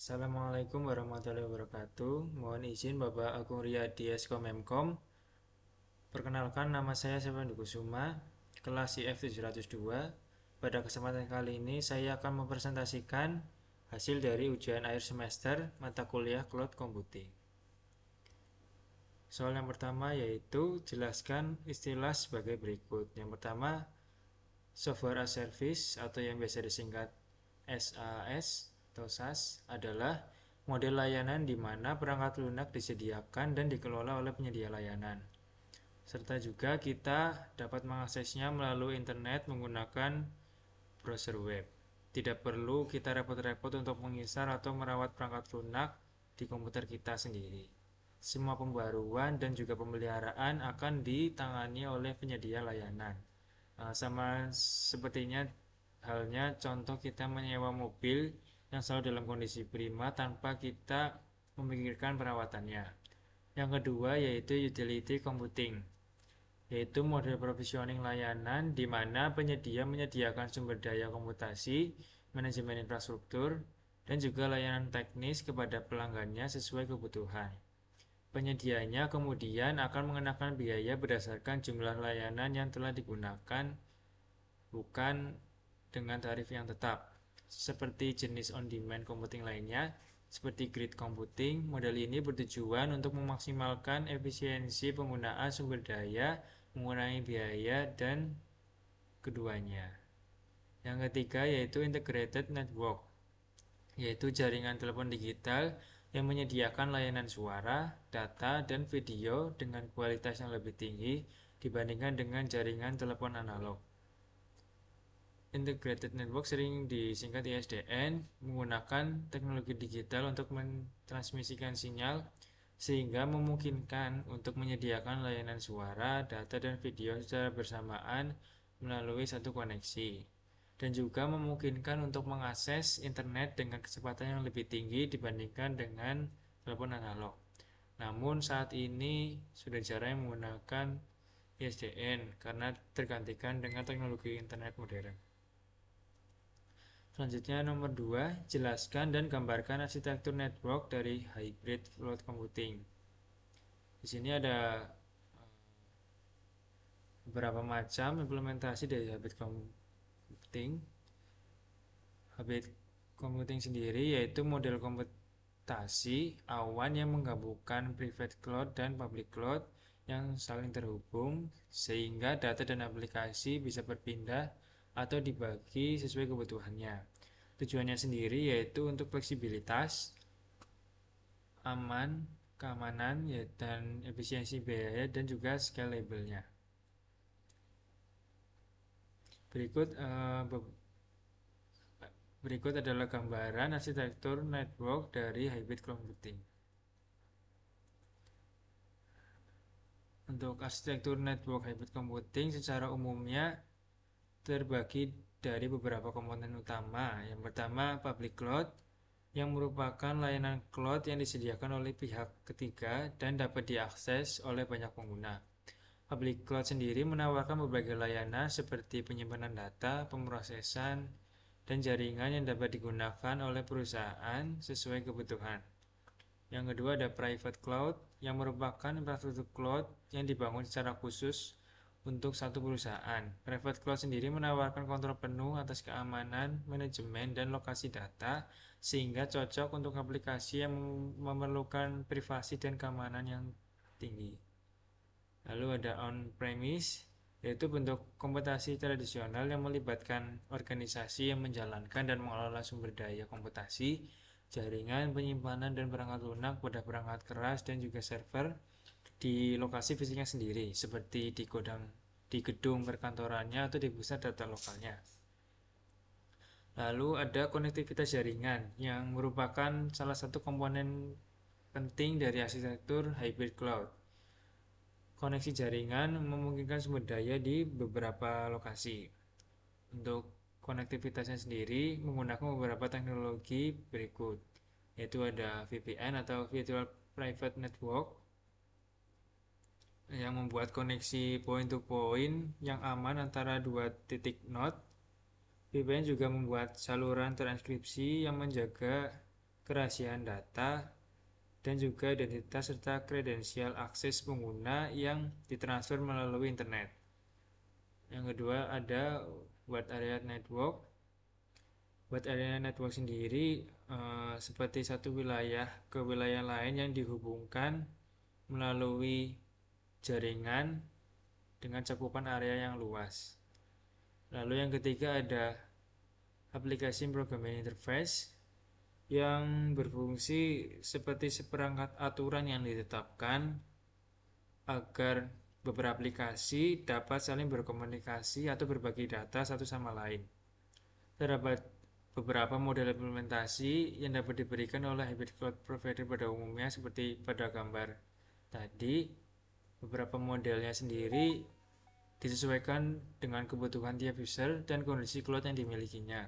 Assalamualaikum warahmatullahi wabarakatuh. Mohon izin Bapak Agung Riyadi Eskomemkom. Perkenalkan, nama saya Sepandi Kusuma, kelas IF 702. Pada kesempatan kali ini saya akan mempresentasikan hasil dari ujian akhir semester mata kuliah Cloud Computing. Soal yang pertama yaitu jelaskan istilah sebagai berikut. Yang pertama, Software as Service atau yang biasa disingkat SAS atau SAS adalah model layanan di mana perangkat lunak disediakan dan dikelola oleh penyedia layanan. Serta juga kita dapat mengaksesnya melalui internet menggunakan browser web. Tidak perlu kita repot-repot untuk mengisar atau merawat perangkat lunak di komputer kita sendiri. Semua pembaruan dan juga pemeliharaan akan ditangani oleh penyedia layanan. Sama sepertinya halnya contoh kita menyewa mobil yang selalu dalam kondisi prima tanpa kita memikirkan perawatannya. Yang kedua yaitu utility computing, yaitu model provisioning layanan di mana penyedia menyediakan sumber daya komputasi, manajemen infrastruktur, dan juga layanan teknis kepada pelanggannya sesuai kebutuhan. Penyedianya kemudian akan mengenakan biaya berdasarkan jumlah layanan yang telah digunakan, bukan dengan tarif yang tetap. Seperti jenis on-demand computing lainnya, seperti grid computing, model ini bertujuan untuk memaksimalkan efisiensi penggunaan sumber daya, mengurangi biaya, dan keduanya. Yang ketiga yaitu integrated network, yaitu jaringan telepon digital yang menyediakan layanan suara, data, dan video dengan kualitas yang lebih tinggi dibandingkan dengan jaringan telepon analog. Integrated Network sering disingkat ISDN, menggunakan teknologi digital untuk mentransmisikan sinyal sehingga memungkinkan untuk menyediakan layanan suara, data, dan video secara bersamaan melalui satu koneksi, dan juga memungkinkan untuk mengakses internet dengan kecepatan yang lebih tinggi dibandingkan dengan telepon analog. Namun saat ini sudah jarang menggunakan ISDN karena tergantikan dengan teknologi internet modern. Selanjutnya nomor 2, jelaskan dan gambarkan arsitektur network dari hybrid cloud computing. Di sini ada beberapa macam implementasi dari hybrid computing. Hybrid computing sendiri yaitu model komputasi awan yang menggabungkan private cloud dan public cloud yang saling terhubung sehingga data dan aplikasi bisa berpindah atau dibagi sesuai kebutuhannya. Tujuannya sendiri yaitu untuk fleksibilitas, aman, keamanan, dan efisiensi biaya dan juga scalable-nya. Berikut adalah gambaran arsitektur network dari hybrid computing. Untuk arsitektur network hybrid computing secara umumnya terbagi dari beberapa komponen utama. Yang pertama, public cloud, yang merupakan layanan cloud yang disediakan oleh pihak ketiga dan dapat diakses oleh banyak pengguna. Public cloud sendiri menawarkan berbagai layanan seperti penyimpanan data, pemrosesan, dan jaringan yang dapat digunakan oleh perusahaan sesuai kebutuhan. Yang kedua ada private cloud, yang merupakan infrastruktur cloud yang dibangun secara khusus untuk satu perusahaan. Private cloud sendiri menawarkan kontrol penuh atas keamanan, manajemen, dan lokasi data, sehingga cocok untuk aplikasi yang memerlukan privasi dan keamanan yang tinggi. Lalu ada on-premise, yaitu bentuk komputasi tradisional yang melibatkan organisasi yang menjalankan dan mengelola sumber daya komputasi, jaringan, penyimpanan, dan perangkat lunak pada perangkat keras dan juga server di lokasi fisiknya sendiri, seperti di gedung perkantorannya atau di pusat data lokalnya. Lalu ada konektivitas jaringan yang merupakan salah satu komponen penting dari arsitektur hybrid cloud. Koneksi jaringan memungkinkan sumber daya di beberapa lokasi. Untuk konektivitasnya sendiri menggunakan beberapa teknologi berikut, yaitu ada VPN atau Virtual Private Network, yang membuat koneksi point to point yang aman antara dua titik node. VPN juga membuat saluran transkripsi yang menjaga kerahasiaan data, dan juga identitas serta kredensial akses pengguna yang ditransfer melalui internet. Yang kedua ada Wide Area Network. Wide Area Network sendiri seperti satu wilayah ke wilayah lain yang dihubungkan melalui jaringan dengan cakupan area yang luas. Lalu yang ketiga ada Application Programming Interface yang berfungsi seperti seperangkat aturan yang ditetapkan agar beberapa aplikasi dapat saling berkomunikasi atau berbagi data satu sama lain. Terdapat beberapa model implementasi yang dapat diberikan oleh hybrid cloud provider pada umumnya seperti pada gambar tadi. Beberapa modelnya sendiri disesuaikan dengan kebutuhan tiap user dan kondisi cloud yang dimilikinya.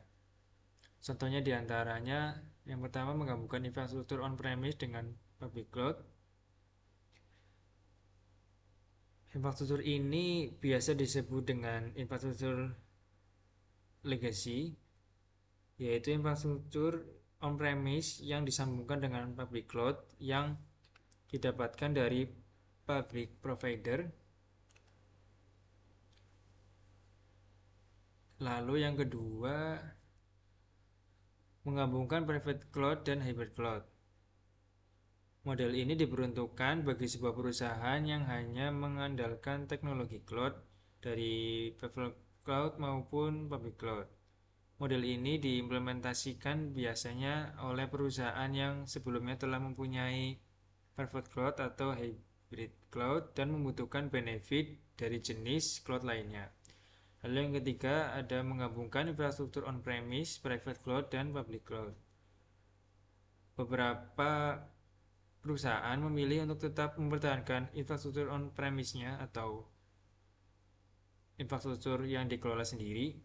Contohnya diantaranya yang pertama menggabungkan infrastruktur on-premise dengan public cloud. Infrastruktur ini biasa disebut dengan infrastruktur legacy, yaitu infrastruktur on-premise yang disambungkan dengan public cloud yang didapatkan dari public provider. Lalu yang kedua menggabungkan private cloud dan hybrid cloud. Model ini diperuntukkan bagi sebuah perusahaan yang hanya mengandalkan teknologi cloud dari private cloud maupun public cloud. Model ini diimplementasikan biasanya oleh perusahaan yang sebelumnya telah mempunyai private cloud atau hybrid cloud dan membutuhkan benefit dari jenis cloud lainnya. Lalu yang ketiga ada menggabungkan infrastruktur on-premise, private cloud, dan public cloud. Beberapa perusahaan memilih untuk tetap mempertahankan infrastruktur on-premise-nya atau infrastruktur yang dikelola sendiri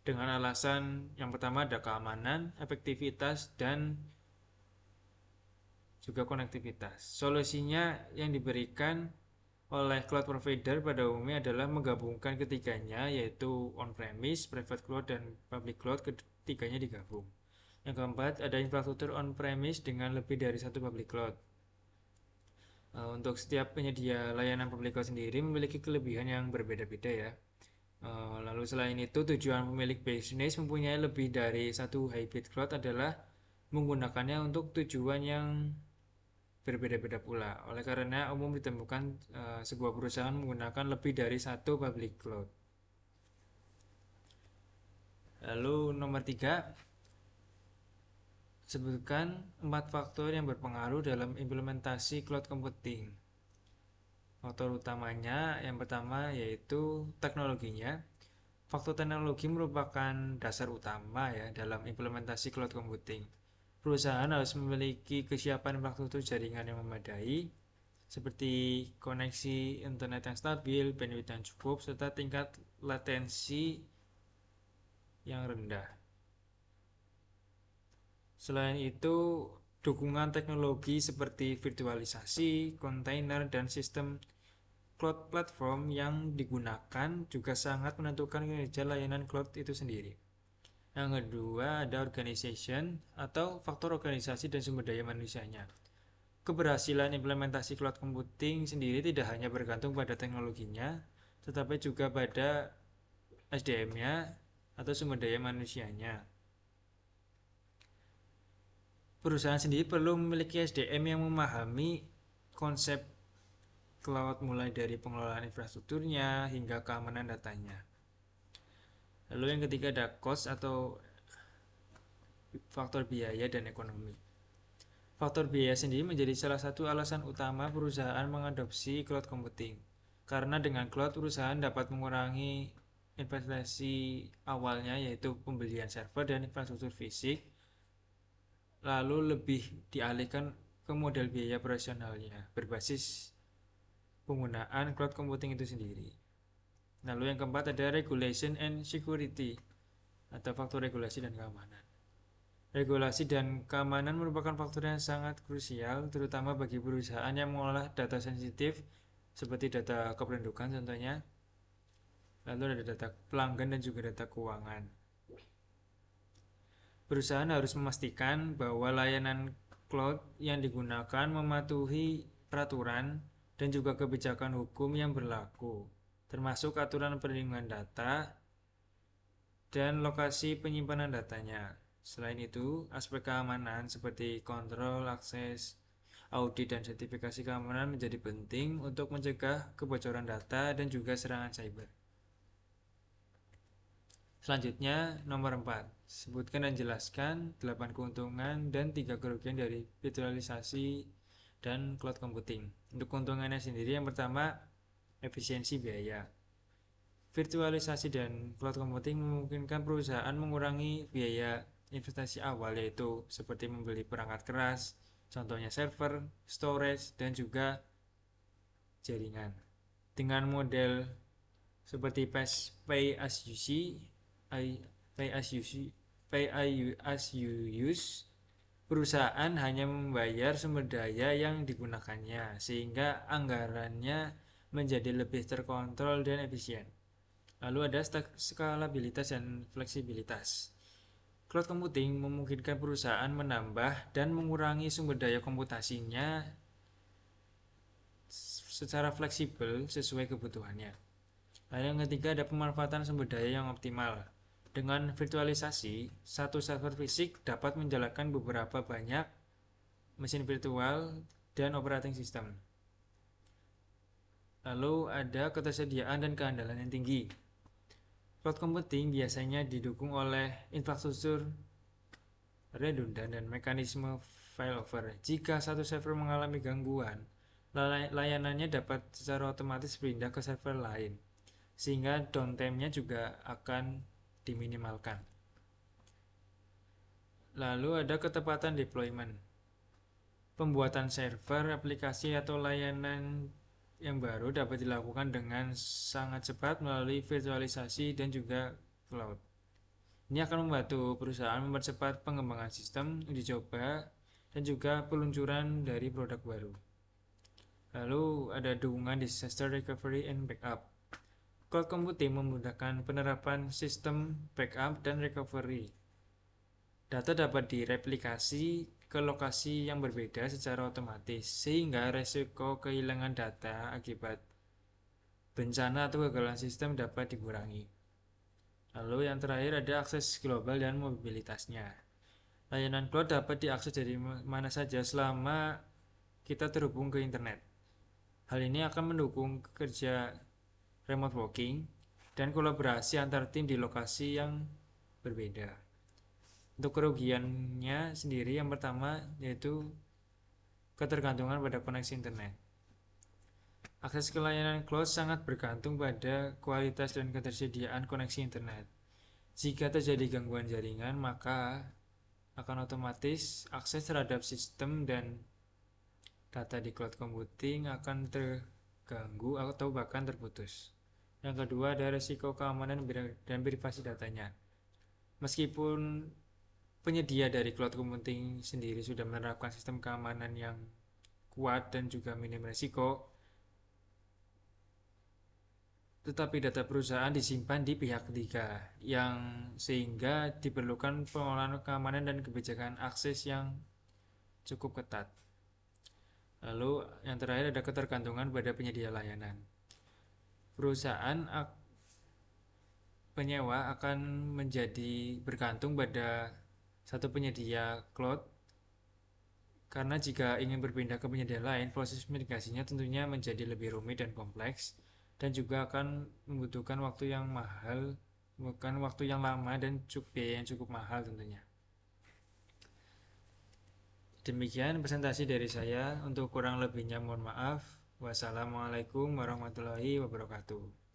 dengan alasan yang pertama ada keamanan, efektivitas, dan juga konektivitas. Solusinya yang diberikan oleh cloud provider pada umumnya adalah menggabungkan ketiganya, yaitu on-premise, private cloud, dan public cloud. Ketiganya digabung. Yang keempat ada infrastruktur on-premise dengan lebih dari satu public cloud. Untuk setiap penyedia layanan public cloud sendiri memiliki kelebihan yang berbeda-beda ya. Lalu selain itu tujuan pemilik bisnis mempunyai lebih dari satu hybrid cloud adalah menggunakannya untuk tujuan yang berbeda-beda pula. Oleh karena umum ditemukan sebuah perusahaan menggunakan lebih dari satu public cloud. Lalu nomor 3, sebutkan 4 faktor yang berpengaruh dalam implementasi cloud computing. Faktor utamanya yang pertama yaitu teknologinya. Faktor teknologi merupakan dasar utama ya dalam implementasi cloud computing. Perusahaan harus memiliki kesiapan infrastruktur jaringan yang memadai, seperti koneksi internet yang stabil, bandwidth yang cukup, serta tingkat latensi yang rendah. Selain itu, dukungan teknologi seperti virtualisasi, kontainer, dan sistem cloud platform yang digunakan juga sangat menentukan kinerja layanan cloud itu sendiri. Yang kedua ada organization atau faktor organisasi dan sumber daya manusianya. Keberhasilan implementasi cloud computing sendiri tidak hanya bergantung pada teknologinya, tetapi juga pada SDM-nya atau sumber daya manusianya. Perusahaan sendiri perlu memiliki SDM yang memahami konsep cloud mulai dari pengelolaan infrastrukturnya hingga keamanan datanya. Lalu yang ketiga ada cost atau faktor biaya dan ekonomi. Faktor biaya sendiri menjadi salah satu alasan utama perusahaan mengadopsi cloud computing. Karena dengan cloud perusahaan dapat mengurangi investasi awalnya yaitu pembelian server dan infrastruktur fisik, lalu lebih dialihkan ke model biaya operasionalnya berbasis penggunaan cloud computing itu sendiri. Lalu yang keempat ada regulation and security atau faktor regulasi dan keamanan. Regulasi dan keamanan merupakan faktor yang sangat krusial terutama bagi perusahaan yang mengolah data sensitif seperti data kependudukan contohnya. Lalu ada data pelanggan dan juga data keuangan. Perusahaan harus memastikan bahwa layanan cloud yang digunakan mematuhi peraturan dan juga kebijakan hukum yang berlaku, termasuk aturan perlindungan data dan lokasi penyimpanan datanya. Selain itu, aspek keamanan seperti kontrol, akses, audit, dan sertifikasi keamanan menjadi penting untuk mencegah kebocoran data dan juga serangan cyber. Selanjutnya, nomor 4. Sebutkan dan jelaskan 8 keuntungan dan 3 kerugian dari virtualisasi dan cloud computing. Untuk keuntungannya sendiri, yang pertama, efisiensi biaya. Virtualisasi dan cloud computing memungkinkan perusahaan mengurangi biaya investasi awal, yaitu seperti membeli perangkat keras, contohnya server, storage, dan juga jaringan. Dengan model seperti pay as you see, pay as you see, pay as you use, perusahaan hanya membayar sumber daya yang digunakannya, sehingga anggarannya menjadi lebih terkontrol dan efisien. Lalu ada skalabilitas dan fleksibilitas. Cloud computing memungkinkan perusahaan menambah dan mengurangi sumber daya komputasinya secara fleksibel sesuai kebutuhannya. Lalu yang ketiga ada pemanfaatan sumber daya yang optimal. Dengan virtualisasi, satu server fisik dapat menjalankan beberapa banyak mesin virtual dan operating system. Lalu ada ketersediaan dan keandalan yang tinggi. Cloud computing biasanya didukung oleh infrastruktur redundan dan mekanisme failover. Jika satu server mengalami gangguan, layanannya dapat secara otomatis pindah ke server lain, sehingga downtime-nya juga akan diminimalkan. Lalu ada ketepatan deployment. Pembuatan server, aplikasi, atau layanan yang baru dapat dilakukan dengan sangat cepat melalui virtualisasi dan juga cloud. Ini akan membantu perusahaan mempercepat pengembangan sistem, uji coba, dan juga peluncuran dari produk baru. Lalu ada dukungan disaster recovery and backup. Cloud computing memudahkan penerapan sistem backup dan recovery. Data dapat direplikasi ke lokasi yang berbeda secara otomatis, sehingga resiko kehilangan data akibat bencana atau kegagalan sistem dapat dikurangi. Lalu yang terakhir ada akses global dan mobilitasnya. Layanan cloud dapat diakses dari mana saja selama kita terhubung ke internet. Hal ini akan mendukung kerja remote working dan kolaborasi antar tim di lokasi yang berbeda. Untuk kerugiannya sendiri, yang pertama yaitu ketergantungan pada koneksi internet. Akses ke layanan cloud sangat bergantung pada kualitas dan ketersediaan koneksi internet. Jika terjadi gangguan jaringan, maka akan otomatis akses terhadap sistem dan data di cloud computing akan terganggu atau bahkan terputus. Yang kedua ada risiko keamanan dan privasi datanya. Meskipun penyedia dari cloud computing sendiri sudah menerapkan sistem keamanan yang kuat dan juga minim risiko, tetapi data perusahaan disimpan di pihak ketiga, yang sehingga diperlukan pengelolaan keamanan dan kebijakan akses yang cukup ketat. Lalu yang terakhir ada ketergantungan pada penyedia layanan. Perusahaan penyewa akan menjadi bergantung pada satu penyedia cloud, karena jika ingin berpindah ke penyedia lain, proses migrasinya tentunya menjadi lebih rumit dan kompleks, dan juga akan membutuhkan waktu yang mahal, bukan waktu yang lama dan biaya yang cukup mahal tentunya. Demikian presentasi dari saya. Untuk kurang lebihnya mohon maaf. Wassalamualaikum warahmatullahi wabarakatuh.